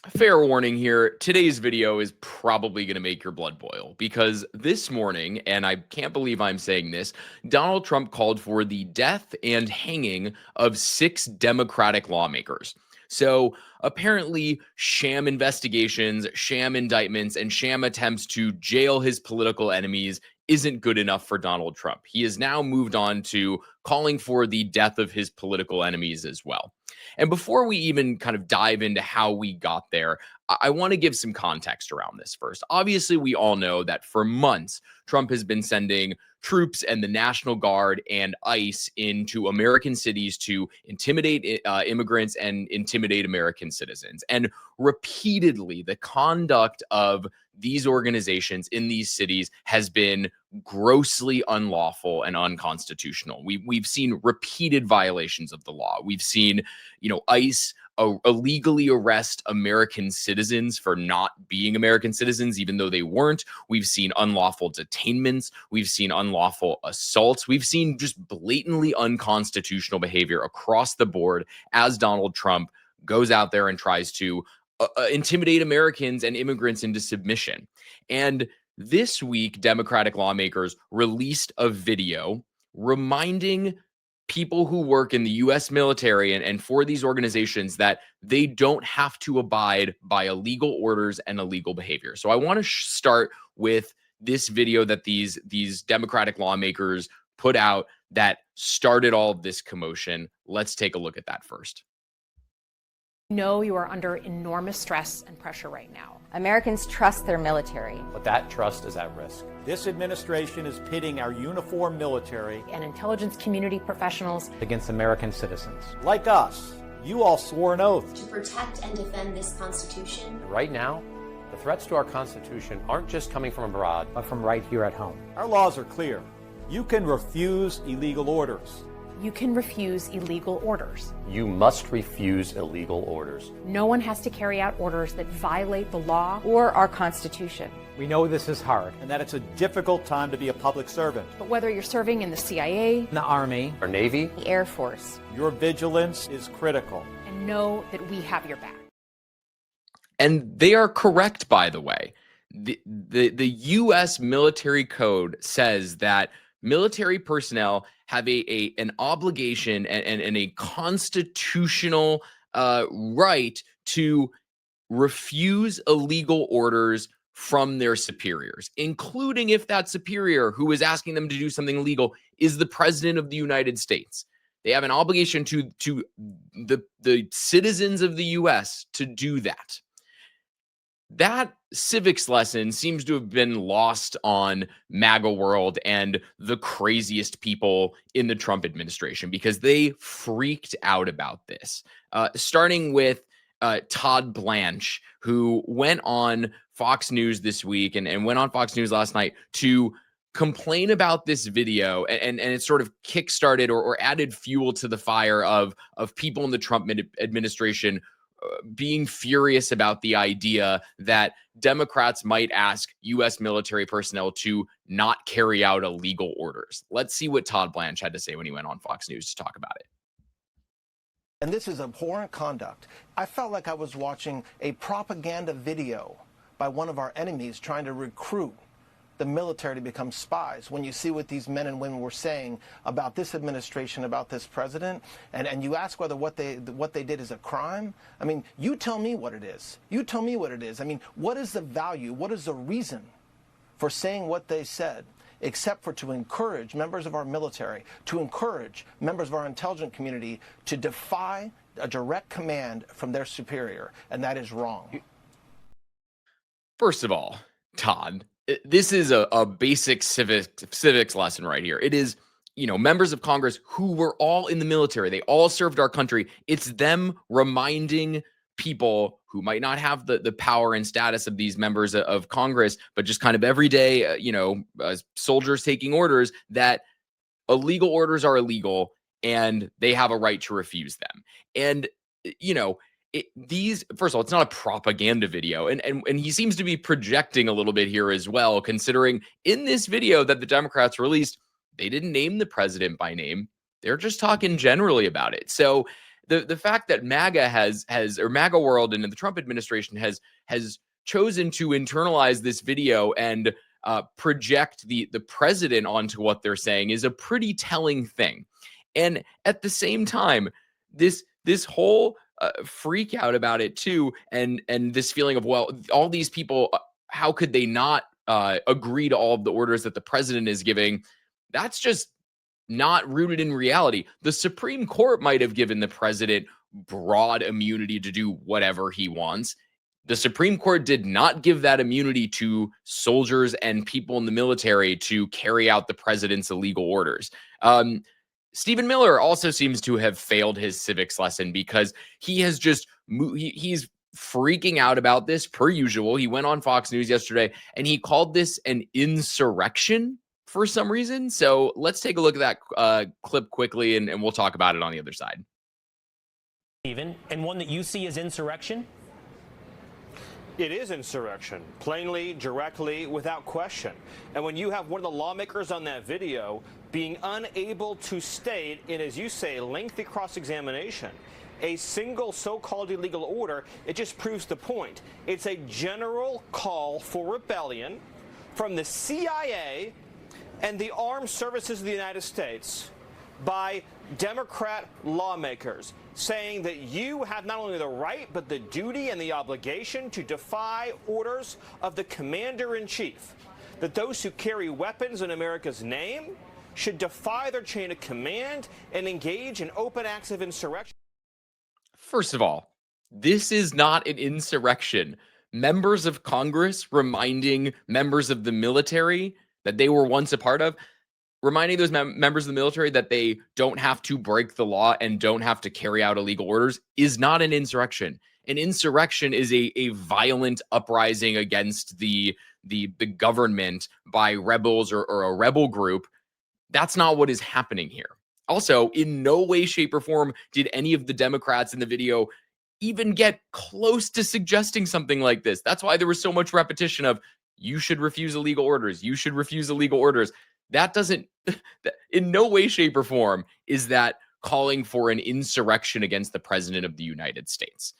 Fair warning here. Today's video is probably going to make your blood boil because this morning, and I can't believe I'm saying this, Donald Trump called for the death and hanging of 6 Democratic lawmakers. So apparently, sham investigations, sham indictments, and sham attempts to jail his political enemies isn't good enough for Donald Trump. He has now moved on to calling for the death of his political enemies as well. And before we even kind of dive into how we got there, I want to give some context around this first. Obviously, we all know that for months, Trump has been sending troops and the National Guard and ICE into American cities to intimidate immigrants and intimidate American citizens. And repeatedly, the conduct of these organizations in these cities has been grossly unlawful and unconstitutional. We've seen repeated violations of the law. We've seen, ICE illegally arrest American citizens for not being American citizens, even though they weren't. We've seen unlawful detainments. We've seen unlawful assaults. We've seen just blatantly unconstitutional behavior across the board as Donald Trump goes out there and tries to intimidate Americans and immigrants into submission. And this week, Democratic lawmakers released a video reminding people who work in the U.S. military and for these organizations that they don't have to abide by illegal orders and illegal behavior. So I want to start with this video that these Democratic lawmakers put out that started all of this commotion. Let's take a look at that first. Know you are under enormous stress and pressure right now. Americans trust their military. But that trust is at risk. This administration is pitting our uniformed military And intelligence community professionals against American citizens. like us. You all swore an oath. To protect and defend this Constitution. Right now, the threats to our Constitution aren't just coming from abroad, but from right here at home. Our laws are clear. You can refuse illegal orders. You can refuse illegal orders. You must refuse illegal orders. No one has to carry out orders that violate the law. Or our Constitution. We know this is hard. And that it's a difficult time to be a public servant. But whether you're serving in the CIA, The Army, Our Navy, The Air Force. Your vigilance is critical. and know that we have your back. And they are correct, by the way. The U.S. military code says that military personnel have an obligation and a constitutional right to refuse illegal orders from their superiors, including if that superior who is asking them to do something illegal is the president of the United States. They have an obligation to the citizens of the U.S. to do that. That civics lesson seems to have been lost on MAGA world and the craziest people in the Trump administration because they freaked out about this. Starting with Todd Blanche, who went on Fox News this week and went on Fox News last night to complain about this video, and it sort of kickstarted or added fuel to the fire of people in the Trump administration being furious about the idea that Democrats might ask U.S. military personnel to not carry out illegal orders. Let's see what Todd Blanche had to say when he went on Fox News to talk about it. And this is abhorrent conduct. I felt like I was watching a propaganda video by one of our enemies trying to recruit the military to become spies. When you see what these men and women were saying about this administration, about this president, and you ask whether what they did is a crime, I mean, you tell me what it is. You tell me what it is. I mean, what is the value? What is the reason for saying what they said, except for to encourage members of our military, to encourage members of our intelligence community to defy a direct command from their superior, and that is wrong. First of all, Todd, this is a basic civics lesson right here. It is, members of Congress who were all in the military. They all served our country. It's them reminding people who might not have the power and status of these members of Congress, but just kind of everyday, soldiers taking orders, that illegal orders are illegal and they have a right to refuse them. And, first of all, it's not a propaganda video, and he seems to be projecting a little bit here as well, considering in this video that the Democrats released, they didn't name the president by name. They're just talking generally about it. So the fact that MAGA or MAGA world and the Trump administration has chosen to internalize this video and project the president onto what they're saying is a pretty telling thing. And at the same time, this whole freak out about it too, and this feeling of, well, all these people, how could they not agree to all of the orders that the president is giving? That's just not rooted in reality. The Supreme Court might have given the president broad immunity to do whatever he wants. The Supreme Court did not give that immunity to soldiers and people in the military to carry out the president's illegal orders. Stephen Miller also seems to have failed his civics lesson, because he has just he's freaking out about this per usual. He went on Fox News yesterday and he called this an insurrection for some reason. So let's take a look at that clip quickly, and we'll talk about it on the other side. Stephen, and one that you see as insurrection? It is insurrection, plainly, directly, without question. And when you have one of the lawmakers on that video being unable to state in, as you say, lengthy cross-examination, a single so-called illegal order, it just proves the point. It's a general call for rebellion from the CIA and the armed services of the United States by Democrat lawmakers, saying that you have not only the right but the duty and the obligation to defy orders of the commander-in-chief, that those who carry weapons in America's name should defy their chain of command and engage in open acts of insurrection. First of all, this is not an insurrection. Members of Congress reminding members of the military that they were once a part of, reminding those members of the military that they don't have to break the law and don't have to carry out illegal orders, is not an insurrection. An insurrection is a violent uprising against the government by rebels or a rebel group. That's not what is happening here. Also, in no way, shape, or form did any of the Democrats in the video even get close to suggesting something like this. That's why there was so much repetition of, you should refuse illegal orders. You should refuse illegal orders. That doesn't, in no way, shape, or form is that calling for an insurrection against the president of the United States.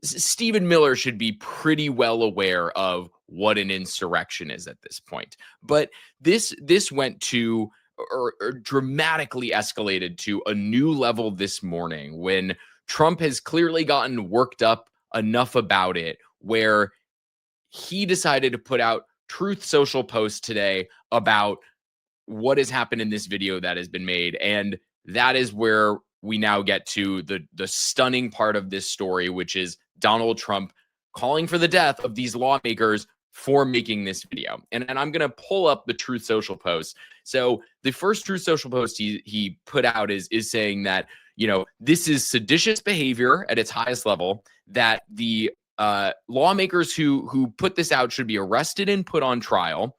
Stephen Miller should be pretty well aware of what an insurrection is at this point. But this went to, or dramatically escalated to a new level this morning, when Trump has clearly gotten worked up enough about it, where he decided to put out Truth Social posts today about what has happened in this video that has been made. And that is where we now get to the stunning part of this story, which is Donald Trump calling for the death of these lawmakers for making this video. And I'm going to pull up the Truth Social post. So the first Truth Social post he put out is saying that, this is seditious behavior at its highest level, that the lawmakers who put this out should be arrested and put on trial.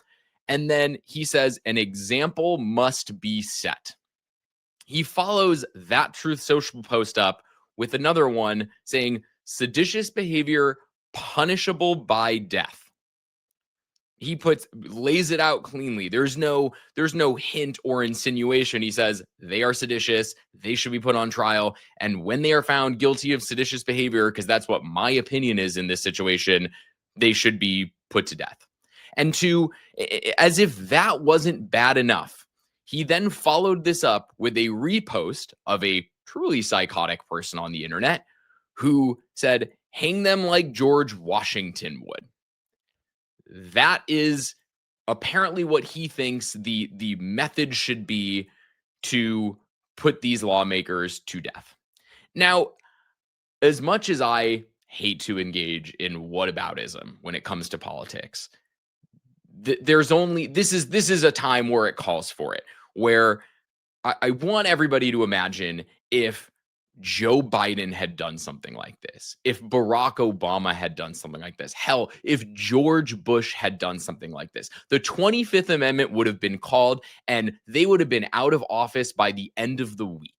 And then he says an example must be set. He follows that Truth Social post up with another one saying seditious behavior punishable by death. He lays it out cleanly. There's no hint or insinuation. He says they are seditious. They should be put on trial. And when they are found guilty of seditious behavior, because that's what my opinion is in this situation, they should be put to death. And as if that wasn't bad enough, he then followed this up with a repost of a truly psychotic person on the internet who said, hang them like George Washington would. That is apparently what he thinks the method should be to put these lawmakers to death. Now, as much as I hate to engage in whataboutism when it comes to politics, this is a time where it calls for it, where I want everybody to imagine if Joe Biden had done something like this, if Barack Obama had done something like this, hell, if George Bush had done something like this, the 25th Amendment would have been called and they would have been out of office by the end of the week.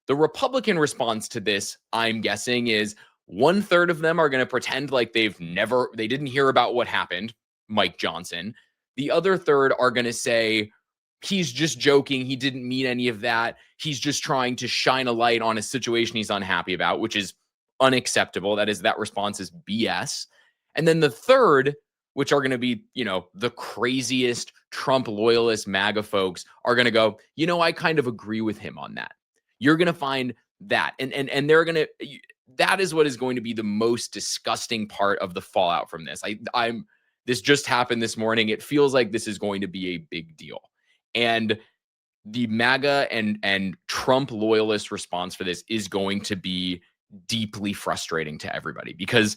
The Republican response to this, I'm guessing, is 1/3 of them are going to pretend like they didn't hear about what happened, Mike Johnson. The other third are going to say, he's just joking. He didn't mean any of that. He's just trying to shine a light on a situation he's unhappy about, which is unacceptable. That response is BS. And then the third, which are going to be, the craziest Trump loyalist MAGA folks, are going to go, I kind of agree with him on that. You're going to find that. And they're going to, that is what is going to be the most disgusting part of the fallout from this. This just happened this morning. It feels like this is going to be a big deal. And the MAGA and Trump loyalist response for this is going to be deeply frustrating to everybody, because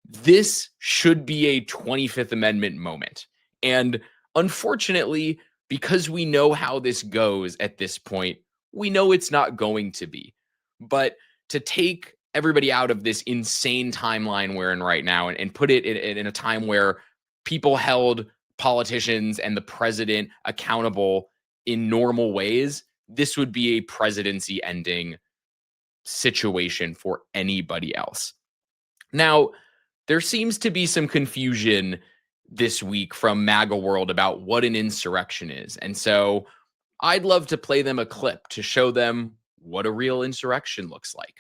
this should be a 25th Amendment moment. And unfortunately, because we know how this goes at this point, we know it's not going to be. But to take everybody out of this insane timeline we're in right now and put it in a time where people held politicians and the president accountable in normal ways, this would be a presidency ending situation for anybody else. Now, there seems to be some confusion this week from MAGA world about what an insurrection is. And so I'd love to play them a clip to show them what a real insurrection looks like.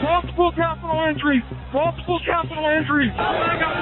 Multiple capital injuries. Multiple capital injuries. Oh my God.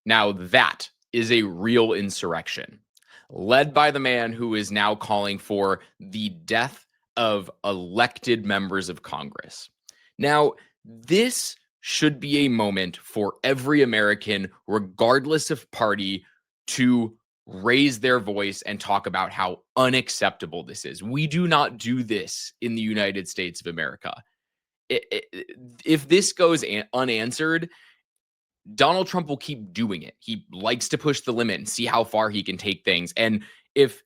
Now that is a real insurrection, led by the man who is now calling for the death of elected members of Congress. Now, this should be a moment for every American, regardless of party, to raise their voice and talk about how unacceptable this is. We do not do this in the United States of America. If this goes unanswered, Donald Trump will keep doing it. He likes to push the limit and see how far he can take things. And if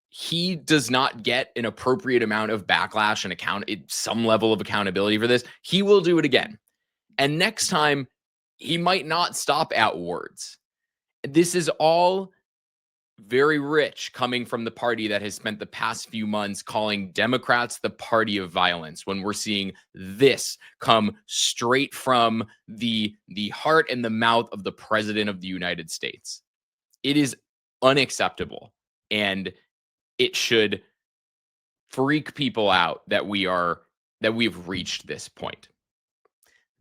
he does not get an appropriate amount of backlash and some level of accountability for this, he will do it again. And next time, he might not stop at words. This is all very rich coming from the party that has spent the past few months calling Democrats the party of violence, when we're seeing this come straight from the heart and the mouth of the president of the United States. It is unacceptable, and it should freak people out that we've reached this point.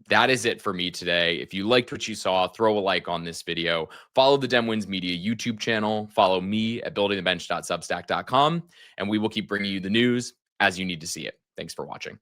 That is it for me today. If you liked what you saw, throw a like on this video. Follow the Dem Wins Media YouTube channel. Follow me at buildingthebench.substack.com, and we will keep bringing you the news as you need to see it. Thanks for watching.